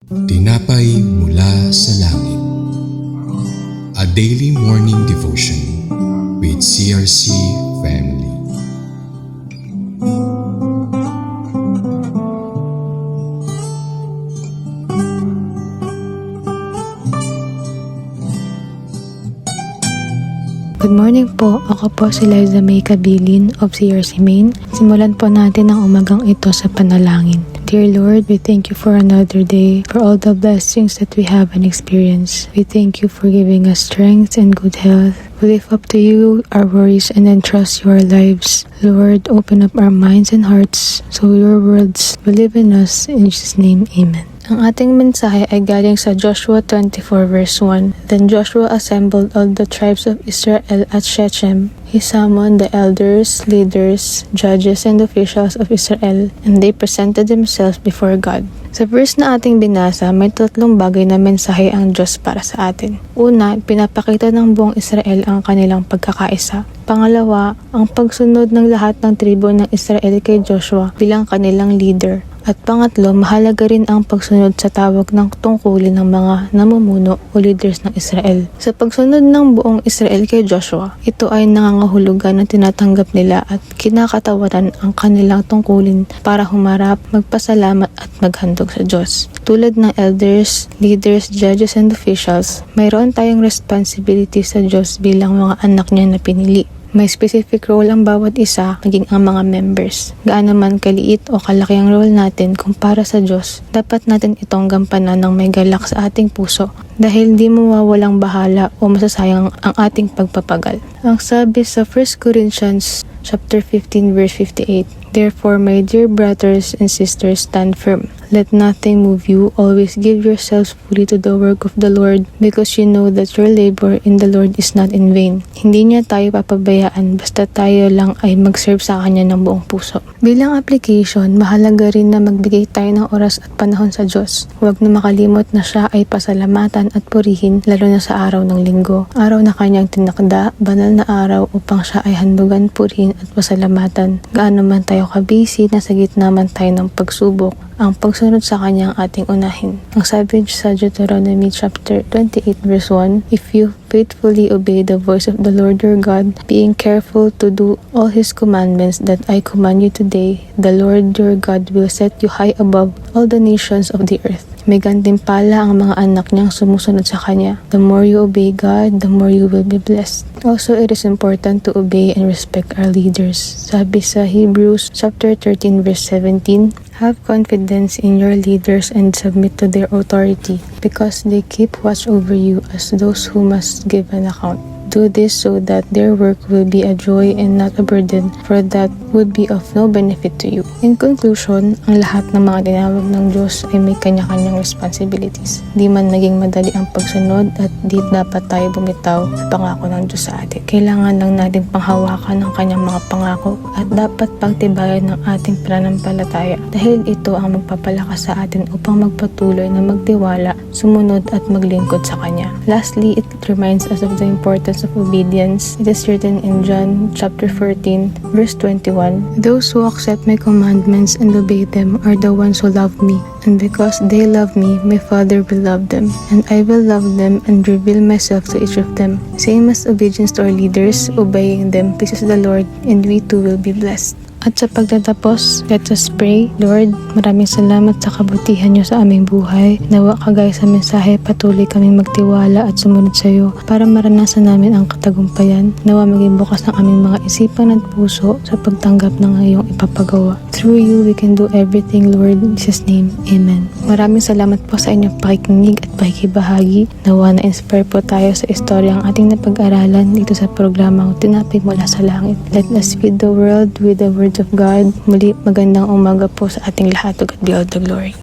Tinapay mula sa langit. A daily morning devotion with CRC family. Good morning po, ako po si Liza May Cabilin of CRC Maine. Simulan po natin ang umagang ito sa panalangin. Dear Lord, we thank you for another day, for all the blessings that we have and experience. We thank you for giving us strength and good health. We lift up to you our worries and entrust you our lives. Lord, open up our minds and hearts so your words will live in us. In Jesus' name, Amen. Ang ating mensahe ay galing sa Joshua 24 verse 1. Then Joshua assembled all the tribes of Israel at Shechem. He summoned the elders, leaders, judges, and officials of Israel, and they presented themselves before God. Sa verse na ating binasa, may tatlong bagay na mensahe ang Diyos para sa atin. Una, pinapakita ng buong Israel ang kanilang pagkakaisa. Pangalawa, ang pagsunod ng lahat ng tribo ng Israel kay Joshua bilang kanilang leader. At pangatlo, mahalaga rin ang pagsunod sa tawag ng tungkulin ng mga namumuno o leaders ng Israel. Sa pagsunod ng buong Israel kay Joshua, ito ay nangangahulugan na tinatanggap nila at kinakatawaran ang kanilang tungkulin para humarap, magpasalamat at maghandog sa Diyos. Tulad ng elders, leaders, judges, and officials, mayroon tayong responsibility sa Diyos bilang mga anak niya na pinili. May specific role ang bawat isa, maging ang mga members. Gaano man kaliit o kalaki ang role natin kumpara sa Diyos, dapat natin itong gampanan ng may galak sa ating puso dahil di mawawalang bahala o masasayang ang ating pagpapagal. Ang sabi sa 1 Corinthians chapter 15 verse 58, Therefore, my dear brothers and sisters, stand firm. Let nothing move you. Always give yourselves fully to the work of the Lord, because you know that your labor in the Lord is not in vain. Hindi niya tayo papabayaan basta tayo lang ay mag-serve sa Kanya ng buong puso. Bilang application, mahalaga rin na magbigay tayo ng oras at panahon sa Diyos. Huwag na makalimot na Siya ay pasalamatan at purihin, lalo na sa araw ng linggo. Araw na Kanyang tinakda, banal na araw upang Siya ay handugan, purihin at pasalamatan. Gaano man tayo kabisi, nasa gitna man tayo ng pagsubok, ang pagsunod sa Kanya ang ating unahin. Ang sabi sa Deuteronomy chapter 28 verse 1, If you faithfully obey the voice of the Lord your God, being careful to do all His commandments that I command you today, the Lord your God will set you high above all the nations of the earth. May gantimpala ang mga anak niyang sumusunod sa Kanya. The more you obey God, the more you will be blessed. Also, it is important to obey and respect our leaders. Sabi sa Hebrews chapter 13 verse 17, Have confidence in your leaders and submit to their authority, because they keep watch over you as those who must give an account. Do this so that their work will be a joy and not a burden, for that would be of no benefit to you. In conclusion, ang lahat ng mga tinawag ng Diyos ay may kanya-kanyang responsibilities. Di man naging madali ang pagsunod at di dapat tayo bumitaw sa pangako ng Diyos sa atin. Kailangan lang natin panghawakan ng kanyang mga pangako at dapat pagtibayan ng ating pananampalataya dahil ito ang magpapalakas sa atin upang magpatuloy na magtiwala, sumunod at maglingkod sa Kanya. Lastly, it reminds us of the importance of obedience. It is written in John chapter 14 verse 21, Those who accept my commandments and obey them are the ones who love me, and because they love me, my Father will love them, and I will love them and reveal myself to each of them. Same as obedience to our leaders, obeying them pleases the Lord, and we too will be blessed. At sa pagtatapos, let us pray. Lord, maraming salamat sa kabutihan niyo sa aming buhay. Nawa kagaya sa mensahe, patuloy kaming magtiwala at sumunod sa iyo para maranasan namin ang katagumpayan. Nawa maging bukas ang aming mga isipan at puso sa pagtanggap ng iyong ipapagawa. Through you, we can do everything, Lord. In Jesus' name, Amen. Maraming salamat po sa inyong pakikinig at pakikibahagi. Nawa na-inspire po tayo sa istorya ang ating napag-aralan dito sa programang Tinapay Mula sa Langit. Let us feed the world with the word of God. Muli, magandang umaga po sa ating lahat. To God be all the glory.